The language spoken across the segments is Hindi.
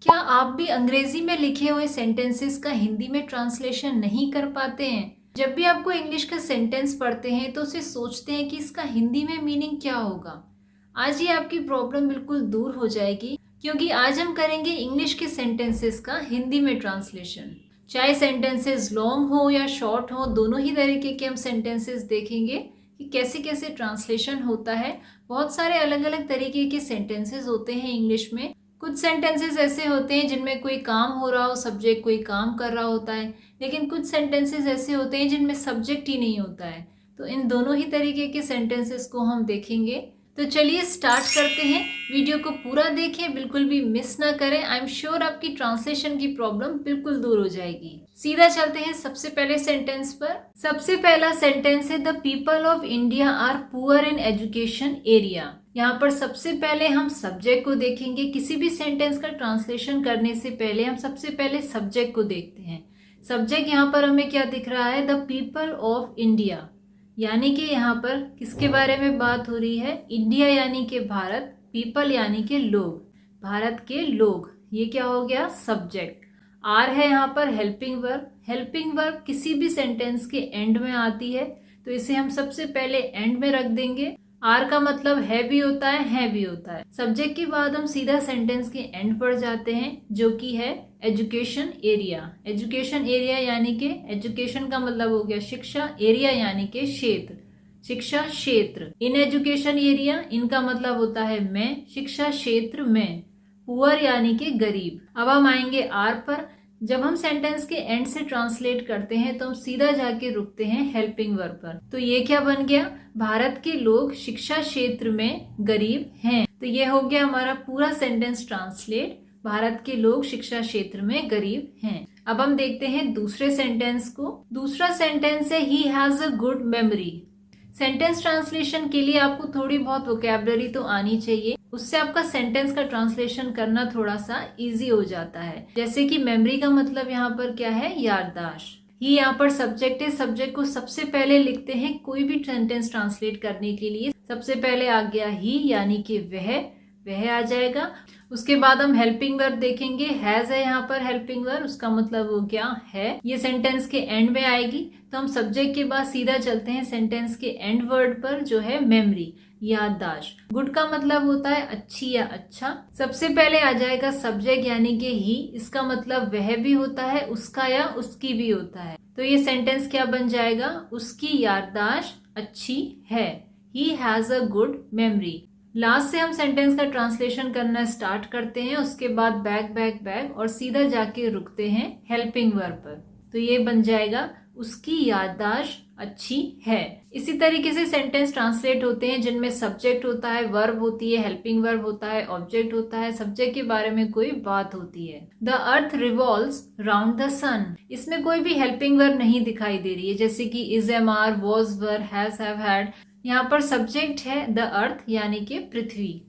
क्या आप भी अंग्रेजी में लिखे हुए सेंटेंसेस का हिंदी में ट्रांसलेशन नहीं कर पाते हैं? जब भी आपको इंग्लिश का सेंटेंस पढ़ते हैं तो उसे सोचते हैं कि इसका हिंदी में मीनिंग क्या होगा। आज ये आपकी प्रॉब्लम बिल्कुल दूर हो जाएगी, क्योंकि आज हम करेंगे इंग्लिश के सेंटेंसेस का हिंदी में ट्रांसलेशन। चाहे सेंटेंसेस लॉन्ग हो या शॉर्ट हो, दोनों ही तरीके के हम सेंटेंसेस देखेंगे कि कैसे कैसे ट्रांसलेशन होता है। बहुत सारे अलग अलग तरीके के सेंटेंसेस होते हैं इंग्लिश में। कुछ सेंटेंसेस ऐसे होते हैं जिनमें कोई काम हो रहा हो, सब्जेक्ट कोई काम कर रहा होता है, लेकिन कुछ सेंटेंसेस ऐसे होते हैं जिनमें सब्जेक्ट ही नहीं होता है। तो इन दोनों ही तरीके के सेंटेंसेस को हम देखेंगे। तो चलिए स्टार्ट करते हैं। वीडियो को पूरा देखें, बिल्कुल भी मिस ना करें। आई एम श्योर आपकी ट्रांसलेशन की प्रॉब्लम बिल्कुल दूर हो जाएगी। सीधा चलते हैं सबसे पहले सेंटेंस पर। सबसे पहला सेंटेंस है the people of India are poor in education area. यहाँ पर सबसे पहले हम सब्जेक्ट को देखेंगे। किसी भी सेंटेंस का ट्रांसलेशन करने से पहले हम सबसे पहले सब्जेक्ट को देखते हैं। सब्जेक्ट यहाँ पर हमें क्या दिख रहा है? द पीपल ऑफ इंडिया, यानी कि यहाँ पर किसके बारे में बात हो रही है? इंडिया यानी कि भारत, पीपल यानी कि लोग, भारत के लोग। ये क्या हो गया? सब्जेक्ट। आर है यहाँ पर हेल्पिंग वर्ब। हेल्पिंग वर्ब किसी भी सेंटेंस के एंड में आती है, तो इसे हम सबसे पहले एंड में रख देंगे। आर का मतलब है भी होता है भी होता है। सब्जेक्ट के बाद हम सीधा सेंटेंस के एंड पर जाते हैं, जो कि है एजुकेशन एरिया। एजुकेशन एरिया यानी कि एजुकेशन का मतलब हो गया शिक्षा, एरिया यानी कि क्षेत्र, शिक्षा क्षेत्र। इन एजुकेशन एरिया, इनका मतलब होता है में, शिक्षा क्षेत्र में। पुअर यानी कि गरीब। अब हम आएंगे आर पर। जब हम सेंटेंस के एंड से ट्रांसलेट करते हैं तो हम सीधा जाके रुकते हैं हेल्पिंग वर्ब पर। तो ये क्या बन गया? भारत के लोग शिक्षा क्षेत्र में गरीब हैं। तो ये हो गया हमारा पूरा सेंटेंस ट्रांसलेट, भारत के लोग शिक्षा क्षेत्र में गरीब हैं। अब हम देखते हैं दूसरे सेंटेंस को। दूसरा सेंटेंस है he has a good memory. Sentence translation के लिए आपको थोड़ी बहुत वोकैबुलरी तो आनी चाहिए, उससे आपका सेंटेंस का ट्रांसलेशन करना थोड़ा सा इजी हो जाता है। जैसे कि मेमोरी का मतलब यहाँ पर क्या है? याददाश्त। ही यहाँ पर सब्जेक्ट है। सब्जेक्ट को सबसे पहले लिखते हैं कोई भी सेंटेंस ट्रांसलेट करने के लिए। सबसे पहले आ गया ही, यानी कि वह आ जाएगा। उसके बाद हम हेल्पिंग वर्ब देखेंगे। हैज है यहाँ पर हेल्पिंग वर्ब, उसका मतलब वो क्या है? ये सेंटेंस के एंड में आएगी। तो हम सब्जेक्ट के बाद सीधा चलते हैं सेंटेंस के एंड वर्ड पर, जो है मेमोरी, याददाश्त। गुड का मतलब होता है अच्छी या अच्छा। सबसे पहले आ जाएगा सब्जेक्ट यानी कि ही, इसका मतलब वह भी होता है, उसका या उसकी भी होता है। तो ये सेंटेंस क्या बन जाएगा? उसकी याददाश्त अच्छी है। He has a good memory. Last से हम सेंटेंस का ट्रांसलेशन करना स्टार्ट करते हैं, उसके बाद बैक और सीधा जाके रुकते हैं हेल्पिंग वर्ब पर। तो ये बन जाएगा उसकी याददाश्त अच्छी है। इसी तरीके से सेंटेंस ट्रांसलेट होते हैं जिनमें सब्जेक्ट होता है, वर्ब होती है, हेल्पिंग वर्ब होता है, ऑब्जेक्ट होता है, सब्जेक्ट के बारे में कोई बात होती है। The earth revolves round the sun. इसमें कोई भी हेल्पिंग वर्ब नहीं दिखाई दे रही है, जैसे कि is, am, are, was, were, has, have, had. यहाँ पर सब्जेक्ट है द अर्थ यानी कि पृथ्वी।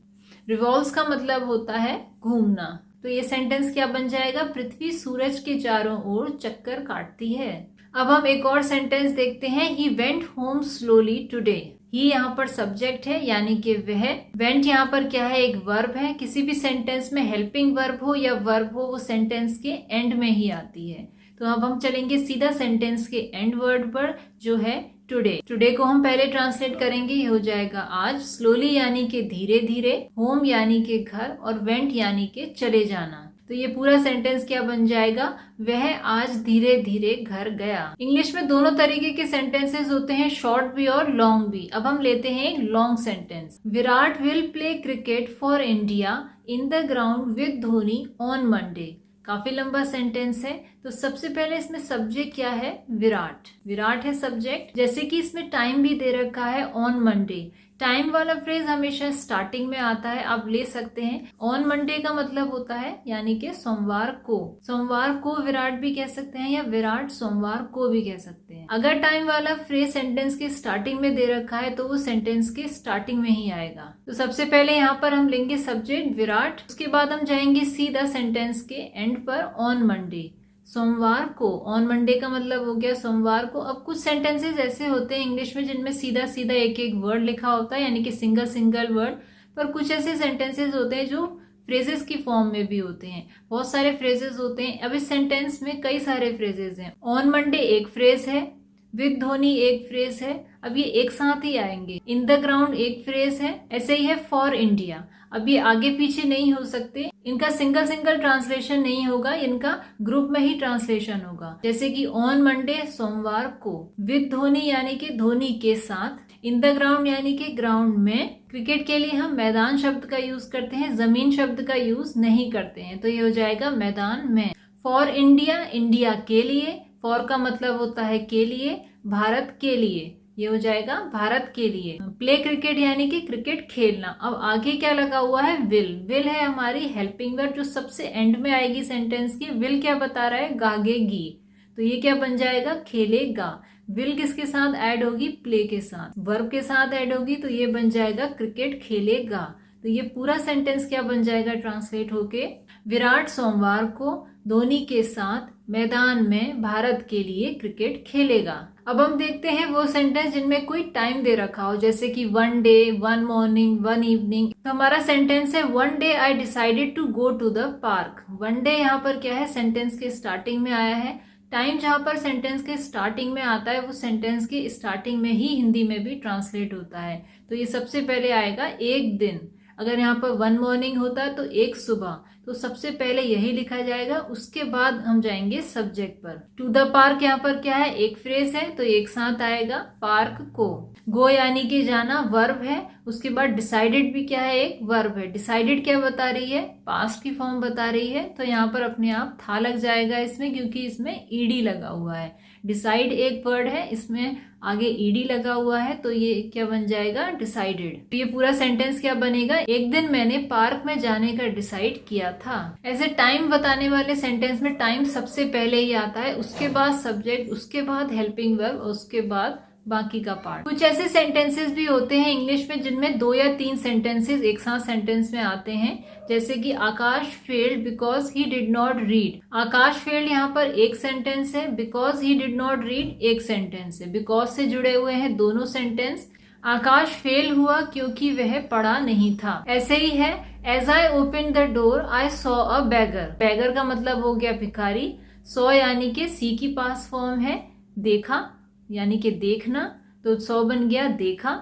रिवॉल्व्स का मतलब होता है घूमना। तो ये सेंटेंस क्या बन जाएगा? पृथ्वी सूरज के चारों ओर चक्कर काटती है। अब हम एक और सेंटेंस देखते हैं। He went home slowly today. He यहाँ पर सब्जेक्ट है यानी कि वह। वेंट यहाँ पर क्या है? एक वर्ब है। किसी भी सेंटेंस में हेल्पिंग वर्ब हो या वर्ब हो, वो सेंटेंस के एंड में ही आती है। तो अब हम चलेंगे सीधा सेंटेंस के एंड वर्ड पर, जो है टुडे। टुडे को हम पहले ट्रांसलेट करेंगे, ये हो जाएगा आज। स्लोली यानी कि धीरे धीरे, होम यानी कि घर, और वेंट यानी कि चले जाना। तो ये पूरा सेंटेंस क्या बन जाएगा? वह आज धीरे धीरे घर गया। इंग्लिश में दोनों तरीके के सेंटेंसेस होते हैं, शॉर्ट भी और लॉन्ग भी। अब हम लेते हैं एक long sentence. Virat will play cricket for India in the ground with Dhoni on Monday. काफी लंबा सेंटेंस है। तो सबसे पहले इसमें सब्जेक्ट क्या है? विराट। विराट है सब्जेक्ट। जैसे कि इसमें टाइम भी दे रखा है ऑन मंडे। टाइम वाला फ्रेज हमेशा स्टार्टिंग में आता है, आप ले सकते हैं। ऑन मंडे का मतलब होता है यानी कि सोमवार को। सोमवार को विराट भी कह सकते हैं या विराट सोमवार को भी कह सकते हैं। अगर टाइम वाला फ्रेज सेंटेंस के स्टार्टिंग में दे रखा है तो वो सेंटेंस के स्टार्टिंग में ही आएगा। तो सबसे पहले यहाँ पर हम लेंगे सब्जेक्ट विराट, उसके बाद हम जाएंगे सीधा सेंटेंस के एंड पर, ऑन मंडे, सोमवार को। ऑन मंडे का मतलब हो गया सोमवार को। अब कुछ सेंटेंसेस ऐसे होते हैं इंग्लिश में जिनमें सीधा सीधा एक एक वर्ड लिखा होता है, यानी कि सिंगल सिंगल वर्ड। पर कुछ ऐसे सेंटेंसेस होते हैं जो फ्रेजेस की फॉर्म में भी होते हैं। बहुत सारे फ्रेजेस होते हैं। अब इस सेंटेंस में कई सारे फ्रेजेस हैं। ऑन मंडे एक फ्रेज है, विद धोनी एक फ्रेज है, अब ये एक साथ ही आएंगे। इन द ग्राउंड एक फ्रेज है, ऐसे ही है फॉर इंडिया। अब ये आगे पीछे नहीं हो सकते, इनका सिंगल सिंगल ट्रांसलेशन नहीं होगा, इनका ग्रुप में ही ट्रांसलेशन होगा। जैसे कि ऑन मंडे सोमवार को, विद धोनी यानी कि धोनी के साथ, इन द ग्राउंड यानी कि ग्राउंड में। क्रिकेट के लिए हम मैदान शब्द का यूज करते हैं, जमीन शब्द का यूज नहीं करते हैं, तो ये हो जाएगा मैदान में। फॉर इंडिया, इंडिया के लिए, फॉर का मतलब होता है के लिए, भारत के लिए, ये हो जाएगा भारत के लिए। प्ले क्रिकेट यानी कि क्रिकेट खेलना। अब आगे क्या लगा हुआ है, विल। विल है हमारी हेल्पिंग वर्ब जो सबसे एंड में आएगी सेंटेंस की। विल क्या बता रहा है, गागेगी, तो ये क्या बन जाएगा, खेलेगा। विल किसके साथ ऐड होगी, प्ले के साथ। वर्ब के साथ ऐड होगी तो ये बन जाएगा क्रिकेट खेलेगा। तो ये पूरा सेंटेंस क्या बन जाएगा ट्रांसलेट होके, विराट सोमवार को धोनी के साथ मैदान में भारत के लिए क्रिकेट खेलेगा। अब हम देखते हैं वो सेंटेंस जिनमें कोई टाइम दे रखा हो, जैसे कि 1 डे, 1 मॉर्निंग, 1 इवनिंग। तो हमारा सेंटेंस है 1 day I decided to go to the park. 1 day यहाँ पर क्या है, सेंटेंस के स्टार्टिंग में आया है। टाइम जहां पर सेंटेंस के स्टार्टिंग में आता है वो सेंटेंस के स्टार्टिंग में ही हिंदी में भी ट्रांसलेट होता है। तो ये सबसे पहले आएगा एक दिन। अगर यहाँ पर 1 मॉर्निंग होता है तो एक सुबह, तो सबसे पहले यही लिखा जाएगा, उसके बाद हम जाएंगे सब्जेक्ट पर। टू द पार्क यहाँ पर क्या है, एक फ्रेज है तो एक साथ आएगा पार्क को। गो यानी कि जाना वर्ब है, उसके बाद डिसाइडेड भी क्या है, एक वर्ब है। डिसाइडेड क्या बता रही है, पास्ट की फॉर्म बता रही है, तो यहाँ पर अपने आप था लग जाएगा इसमें, क्योंकि इसमें ईडी लगा हुआ है। डिसाइड एक वर्ड है, इसमें आगे ईडी लगा हुआ है, तो ये क्या बन जाएगा, डिसाइडेड। तो ये पूरा सेंटेंस क्या बनेगा, एक दिन मैंने पार्क में जाने का डिसाइड किया था। ऐसे टाइम बताने वाले सेंटेंस में टाइम सबसे पहले ही आता है, उसके बाद सब्जेक्ट, उसके बाद हेल्पिंग वर्ब, उसके बाद बाकी का पार्ट। कुछ ऐसे सेंटेंसेस भी होते हैं इंग्लिश में जिनमें 2 या 3 सेंटेंसेस एक साथ सेंटेंस में आते हैं, जैसे कि Akash failed because he did not read. Akash failed यहाँ पर एक सेंटेंस है, because he did not read एक सेंटेंस है। बिकॉज से जुड़े हुए हैं दोनों सेंटेंस। आकाश फेल हुआ क्योंकि वह पढ़ा नहीं था। ऐसे ही है, as I open the door I saw a beggar. Beggar का मतलब हो गया भिखारी। सॉ यानी कि सी की पास फॉर्म है, देखा यानी कि देखना, तो सॉ बन गया देखा।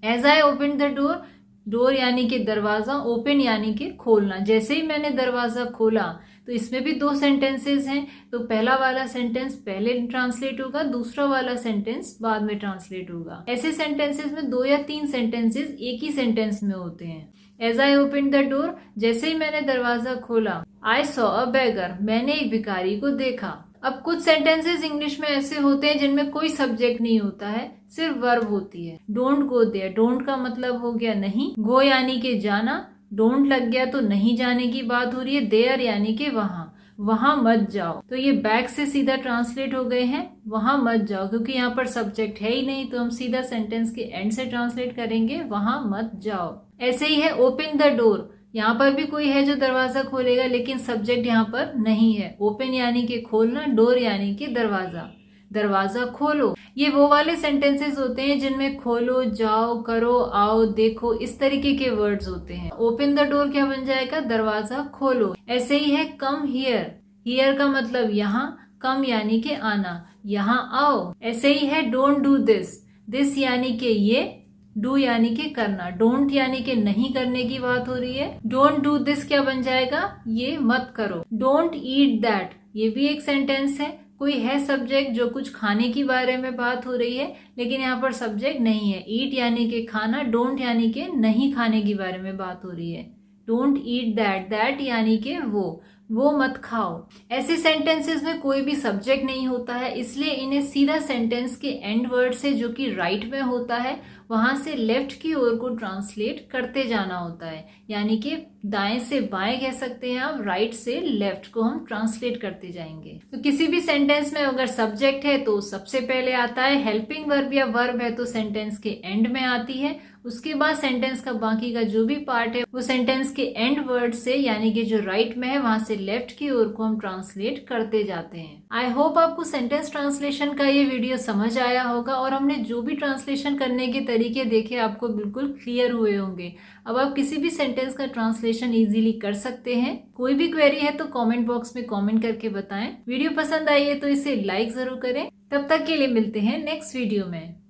As I open the door, door यानी कि दरवाजा, ओपन यानी कि खोलना। जैसे ही मैंने दरवाजा खोला, तो इसमें भी 2 सेंटेंसेस हैं, तो पहला वाला सेंटेंस पहले ट्रांसलेट होगा, दूसरा वाला सेंटेंस बाद में ट्रांसलेट होगा। ऐसे सेंटेंसेस में 2 या 3 सेंटेंसेस एक ही सेंटेंस में होते हैं। As I open the door, जैसे ही मैंने दरवाजा खोला। आई सॉ अ बैगर, मैंने एक भिखारी को देखा। अब कुछ सेंटेंसेस इंग्लिश में ऐसे होते हैं जिनमें कोई सब्जेक्ट नहीं होता है, सिर्फ वर्ब होती है। डोंट गो देयर, डोंट का मतलब हो गया नहीं, गो यानी कि जाना, डोंट लग गया तो नहीं जाने की बात हो रही है, देयर यानी कि वहां, वहां मत जाओ। तो ये बैक से सीधा ट्रांसलेट हो गए हैं, वहां मत जाओ, क्योंकि यहाँ पर सब्जेक्ट है ही नहीं, तो हम सीधा सेंटेंस के एंड से ट्रांसलेट करेंगे, वहां मत जाओ। ऐसे ही है ओपन द डोर, यहाँ पर भी कोई है जो दरवाजा खोलेगा, लेकिन सब्जेक्ट यहाँ पर नहीं है। ओपन यानी कि खोलना, डोर यानी कि दरवाजा, दरवाजा खोलो। ये वो वाले सेंटेंसेस होते हैं जिनमें खोलो, जाओ, करो, आओ, देखो, इस तरीके के वर्ड्स होते हैं। ओपन द डोर क्या बन जाएगा, दरवाजा खोलो। ऐसे ही है कम हियर, हियर का मतलब यहाँ, कम यानी कि आना, यहाँ आओ। ऐसे ही है डोंट डू दिस, दिस यानी कि ये, डू यानी कि करना, डोंट यानी कि नहीं करने की बात हो रही है। डोंट डू दिस क्या बन जाएगा, ये मत करो। डोंट ईट दैट, ये भी एक सेंटेंस है, कोई है सब्जेक्ट जो कुछ खाने की बारे में बात हो रही है, लेकिन यहाँ पर सब्जेक्ट नहीं है। ईट यानी कि खाना, डोंट यानी कि नहीं खाने के बारे में बात हो रही है। डोंट ईट दैट, दैट यानी कि वो मत खाओ। ऐसे सेंटेंसेस में कोई भी सब्जेक्ट नहीं होता है, इसलिए इन्हें सीधा सेंटेंस के एंड वर्ड से, जो कि राइट में होता है, वहां से लेफ्ट की ओर को ट्रांसलेट करते जाना होता है। यानी कि दाएं से बाएं कह सकते हैं आप, राइट से लेफ्ट को हम ट्रांसलेट करते जाएंगे। तो किसी भी सेंटेंस में अगर सब्जेक्ट है तो सबसे पहले आता है, हेल्पिंग वर्ब या वर्ब है तो सेंटेंस के एंड में आती है, उसके बाद सेंटेंस का बाकी का जो भी पार्ट है वो सेंटेंस के एंड वर्ड से यानी कि जो राइट में है वहां से लेफ्ट की ओर को हम ट्रांसलेट करते जाते हैं। आई होप आपको सेंटेंस ट्रांसलेशन का ये वीडियो समझ आया होगा और हमने जो भी ट्रांसलेशन करने के तरीके देखे आपको बिल्कुल क्लियर हुए होंगे। अब आप किसी भी सेंटेंस का ट्रांसलेशन इजीली कर सकते हैं। कोई भी क्वेरी है तो कमेंट बॉक्स में कमेंट करके बताएं। वीडियो पसंद आई है तो इसे लाइक जरूर करें। तब तक के लिए मिलते हैं नेक्स्ट वीडियो में।